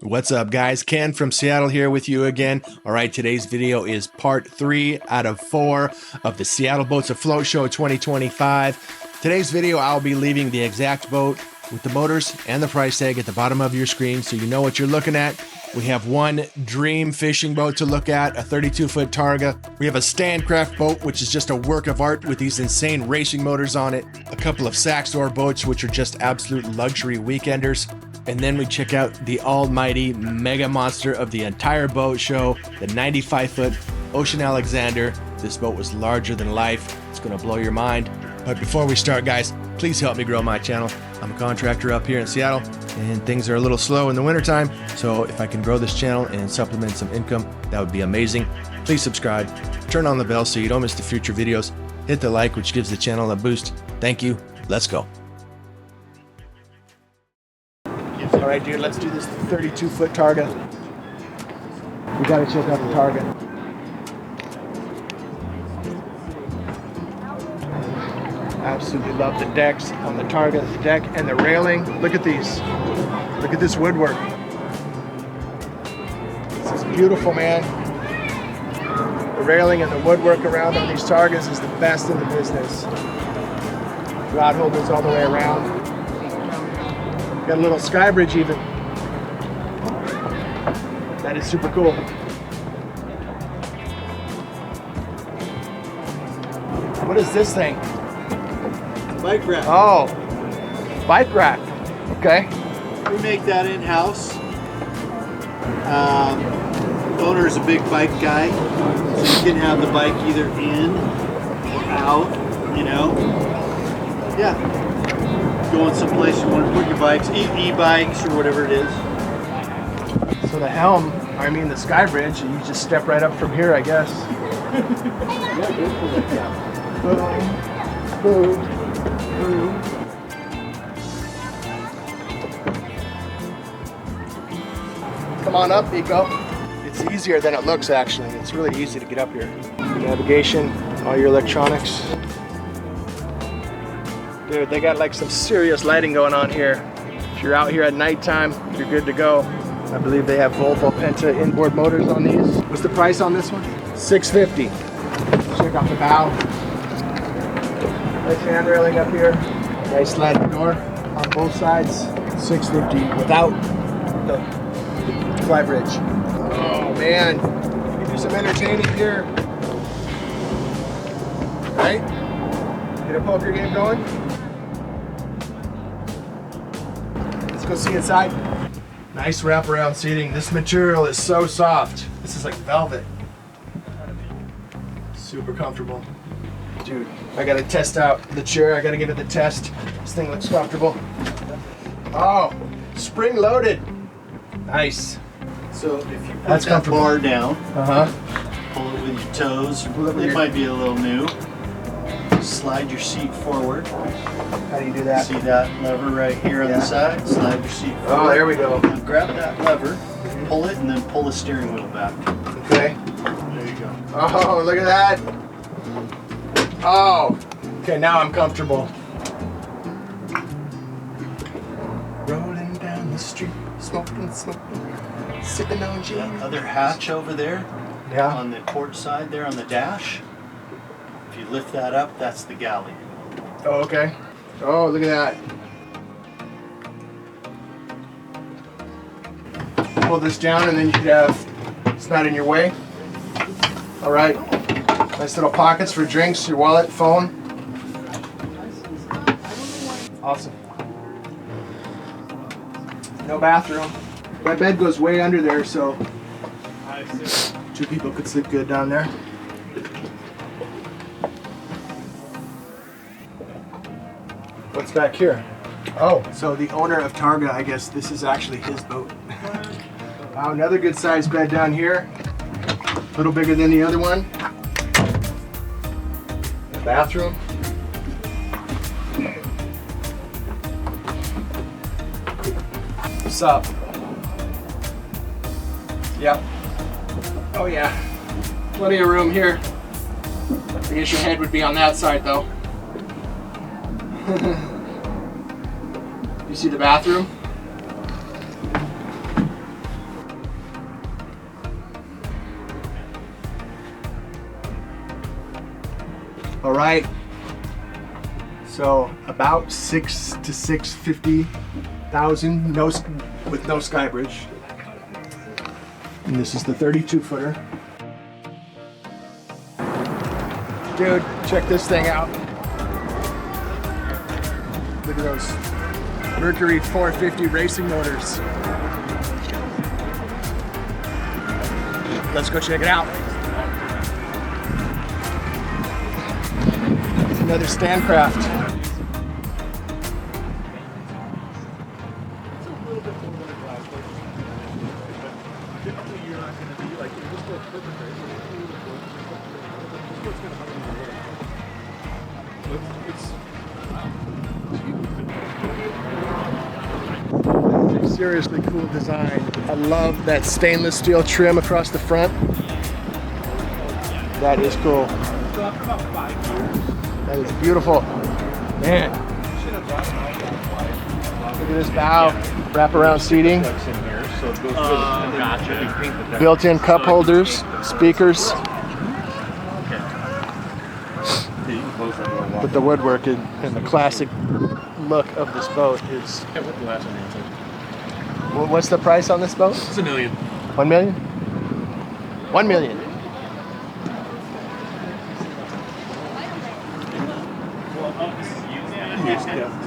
What's up, guys? Ken from Seattle here with you again. All right, today's video is part 3 out of 4 of the Seattle Boats Afloat Show 2025. Today's video, I'll be leaving the exact boat with the motors and the price tag at the bottom of your screen so you know what you're looking at. We have one dream fishing boat to look at, a 32-foot Targa. We have a StanCraft boat, which is just a work of art with these insane racing motors on it. A couple of Saxdor boats, which are just absolute luxury weekenders. And then we check out the almighty mega monster of the entire boat show, the 95-foot Ocean Alexander. This boat was larger than life. It's gonna blow your mind. But before we start, guys, please help me grow my channel. I'm a contractor up here in Seattle, and things are a little slow in the wintertime. So if I can grow this channel and supplement some income, that would be amazing. Please subscribe, turn on the bell so you don't miss the future videos. Hit the like, which gives the channel a boost. Thank you. Let's go. All right, dude, let's do this 32-foot Targa. We gotta check out the Targa. Absolutely love the decks on the Targa, the deck and the railing. Look at these. Look at this woodwork. This is beautiful, man. The railing and the woodwork around on these Targas is the best in the business. Rod holders all the way around. Got a little sky bridge even. That is super cool. What is this thing? Bike rack. Oh, bike rack. Okay. We make that in-house. The owner is a big bike guy, so you can have the bike either in or out, you know. Yeah. Going someplace you want to put your bikes, e-bikes or whatever it is. So the helm, I mean the sky bridge, you just step right up from here, I guess. Boom, boom, boom. Come on up, Nico. It's easier than it looks, actually. It's really easy to get up here. Navigation, all your electronics. Dude, they got like some serious lighting going on here. If you're out here at nighttime, you're good to go. I believe they have Volvo Penta inboard motors on these. What's the price on this one? $650. Check out the bow. Nice hand railing up here. Nice sliding door on both sides. $650 without the fly bridge. Oh man, you can do some entertaining here. Right? Get a poker game going. Let's go see inside. Nice wraparound seating. This material is so soft. This is like velvet. Super comfortable. Dude, I gotta test out the chair. I gotta give it the test. This thing looks comfortable. Oh, spring loaded. Nice. So if you put that bar down, pull it with your toes. It might be a little new. Slide your seat forward. How do you do that? See that lever right here on the side? Slide your seat forward. Oh, there we go. Now grab that lever, pull it, and then pull the steering wheel back. Okay. There you go. Oh, look at that. Oh. Okay, now I'm comfortable. Rolling down the street, smoking, sipping on gin. That other hatch over there, Yeah. on the port side there on the dash. If you lift that up, that's the galley. Oh, okay. Oh, look at that. Pull this down and then you could have, it's not in your way. All right. Nice little pockets for drinks, your wallet, phone. Awesome. No bathroom. My bed goes way under there, so 2 people could sleep good down there. What's back here? Oh, so the owner of Targa, I guess this is actually his boat. Wow, another good sized bed down here. A little bigger than the other one. Bathroom. What's up? Yep. Oh yeah. Plenty of room here. I guess your head would be on that side though. You see the bathroom? All right. So about 6 to 650,000, with no sky bridge. And this is the 32-footer. Dude, check this thing out. Look at those Mercury 450 racing motors. Let's go check it out. It's another StanCraft. Seriously cool design. I love that stainless steel trim across the front. That is cool. That is beautiful. Man. Look at this bow. Wraparound seating. Built-in cup holders, speakers. But the woodwork and the classic look of this boat is... What's the price on this boat? It's $1 million. 1 million? 1 million.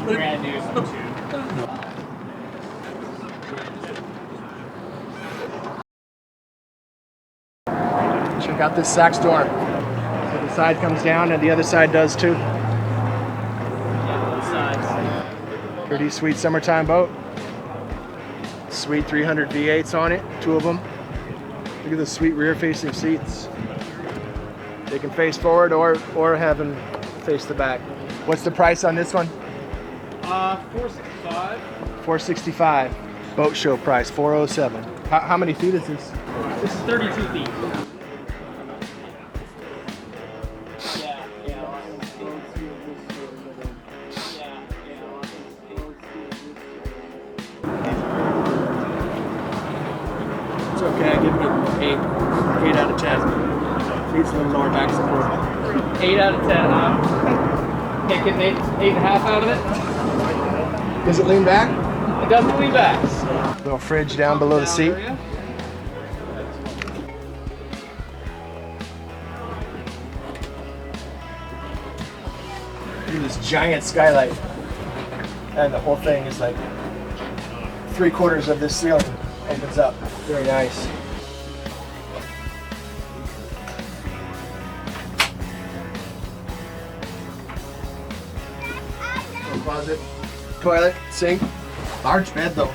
Brand new. Check out this Saxdor. So the side comes down and the other side does too. Pretty sweet summertime boat. Sweet 300 V8s on it, 2 of them. Look at the sweet rear facing seats. They can face forward or have them face the back. What's the price on this one? $465. $465. Boat show price, $407. How many feet is this? This is 32 feet. It's okay, I give it an 8 out of 10. Needs a little lower back support. 8 out of 10, huh? Can't get an 8.5 out of it? Does it lean back? It doesn't lean back. Little fridge down below the seat. Look at this giant skylight. And the whole thing is like 3/4 of this ceiling opens up. Very nice. Closet, toilet, sink. Large bed though.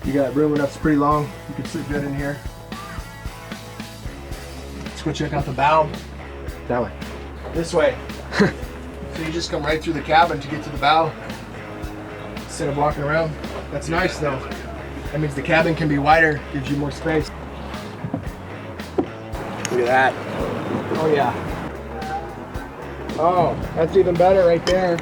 You got room enough's pretty long. You can sit good in here. Let's go check out the bow. That way. This way. So you just come right through the cabin to get to the bow instead of walking around. That's nice though. That means the cabin can be wider, gives you more space. Look at that. Oh yeah. Oh, that's even better right there.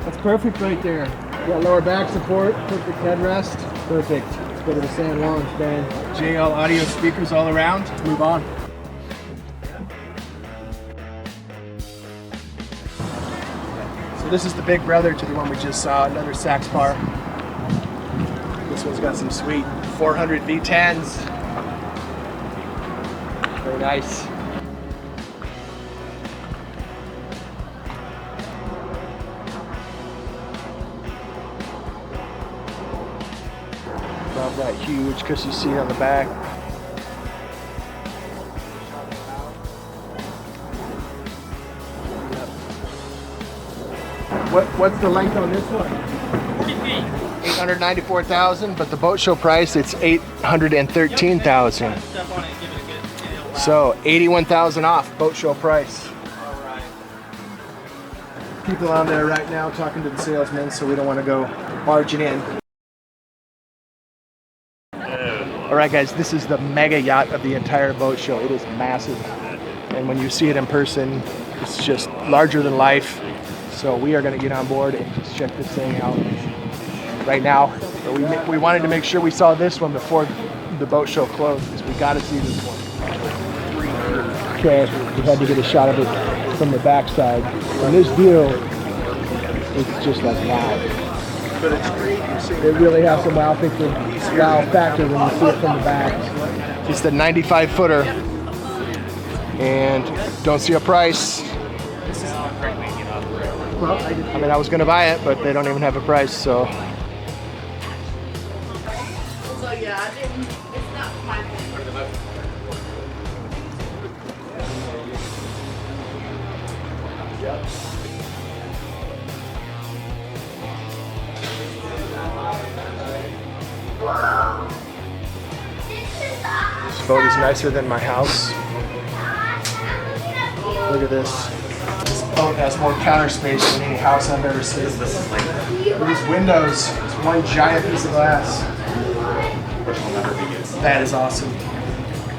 That's perfect right there. You got lower back support, perfect headrest. Perfect. Let's go to the San Juan stand. JL audio speakers all around. Let's move on. So this is the big brother to the one we just saw, another Sax bar. This one's got some sweet 400 V10s. Very nice. Love that huge cushy seat on the back. What's the length on this one? 40 feet. 894,000, but the boat show price it's 813,000. Step on it and give it a good So 81,000 off boat show price. Alright. People on there right now talking to the salesman, so we don't want to go barging in. All right, guys, this is the mega yacht of the entire boat show. It is massive, and when you see it in person, it's just larger than life. So we are going to get on board and just check this thing out right now. We wanted to make sure we saw this one before the boat show closed, because we got to see this one. Okay, we had to get a shot of it. from the backside. And this view, it's just like wow. It really has some wow factor when you see it from the back. It's the 95 footer. And don't see a price. Well, I mean, I was gonna buy it, but they don't even have a price, so. So yeah, it's not my thing. This boat is nicer than my house. Look at this. This boat has more counter space than any house I've ever seen. Look at these windows. It's one giant piece of glass. That is awesome.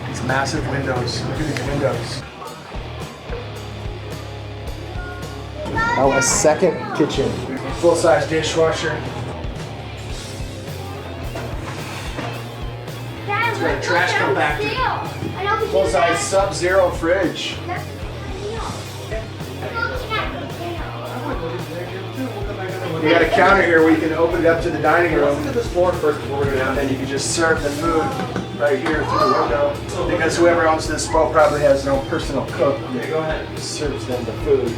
These massive windows. Look at these windows. Oh, a second kitchen. Full-size dishwasher. It's got a trash compactor. Full-size Sub-Zero fridge. You got a counter here where you can open it up to the dining room. Look at this floor first before we go down. And you can just serve the food right here through the window. Because whoever owns this boat probably has their own personal cook. Yeah, go ahead. Just serves them the food.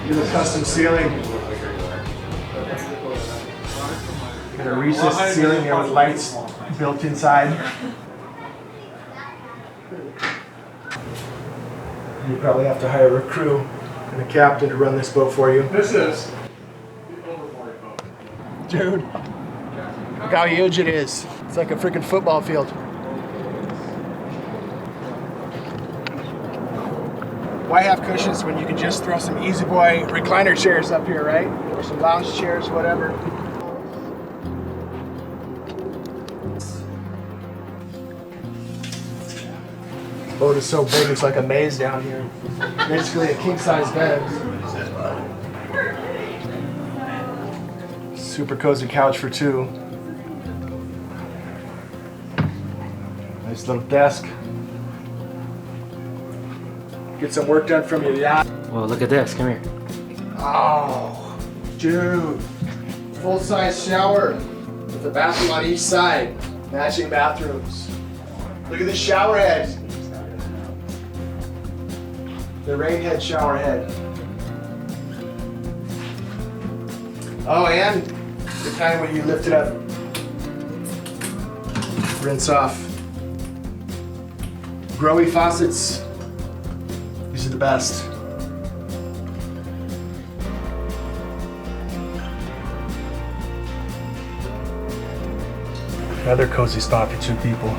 You have a custom ceiling. Got a recessed ceiling here with lights built inside. You probably have to hire a crew and a captain to run this boat for you. This is. Dude, look how huge it is. It's like a freaking football field. Why have cushions when you can just throw some Easy Boy recliner chairs up here, right? Or some lounge chairs, whatever. The boat is so big, it's like a maze down here. Basically a king-size bed. Super cozy couch for two. Nice little desk. Get some work done from your yacht. Well, look at this. Come here. Oh, dude. Full-size shower with a bathroom on each side. Matching bathrooms. Look at the shower head. The rain head shower head. Oh, and the kind where you lift it up. Rinse off. Growy faucets. These are the best. Another cozy spot for two people.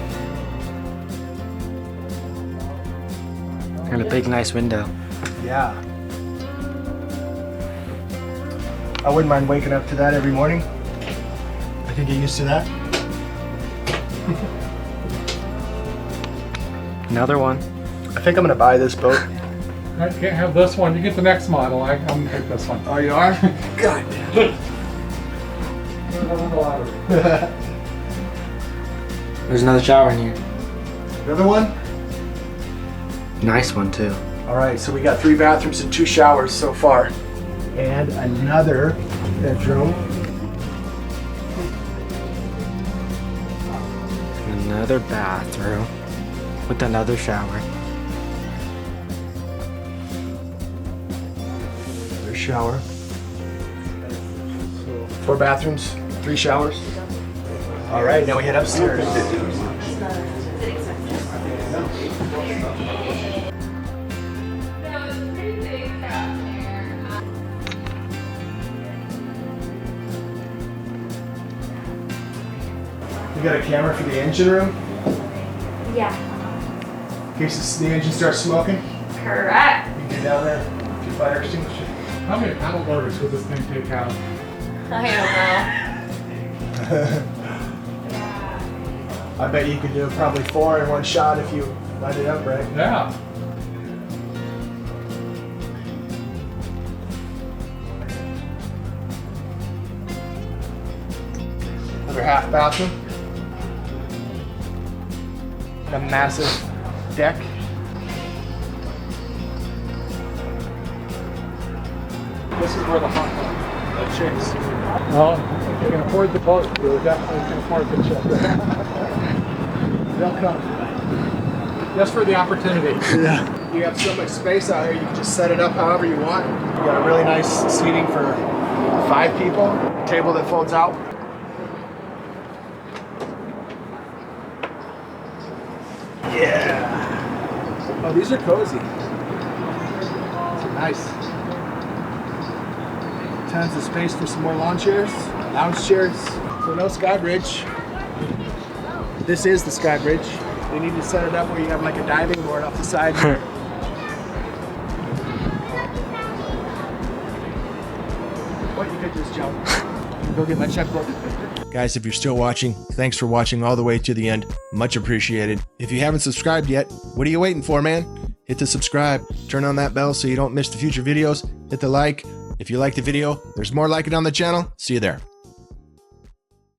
And a big, nice window. Yeah. I wouldn't mind waking up to that every morning. I can get used to that. Another one. I think I'm gonna buy this boat. I can't have this one. You get the next model. I'm gonna take this one. Oh, you are? God damn it. There's another shower in here. Another one? Nice one too. All right, so we got 3 bathrooms and 2 showers so far. And another bedroom. Another bathroom with another shower. Another shower. 4 bathrooms, 3 showers. All right, now we head upstairs. You got a camera for the engine room? Yeah. In case the engine starts smoking? Correct. You can get down there with your fire extinguisher. How many paddle boaters would this thing take out? I don't know. I bet you could do probably 4 in one shot if you lined it up right. Yeah. Another half bathroom. A massive deck. This is where the hot chicks. Well, if you can afford the boat, you definitely can afford the chicks. They'll come. Just for the opportunity. Yeah. You have so much space out here, you can just set it up however you want. You got a really nice seating for 5 people. Table that folds out. Yeah. Oh, these are cozy. These are nice. Tons of space for some more lawn chairs, lounge chairs. So no sky bridge. This is the sky bridge. They need to set it up where you have like a diving board off the side. What, you could just jump. Go get my checkbook. Guys, if you're still watching, thanks for watching all the way to the end. Much appreciated. If you haven't subscribed yet, what are you waiting for, man? Hit the subscribe, turn on that bell so you don't miss the future videos, hit the like. If you like the video, there's more like it on the channel. See you there.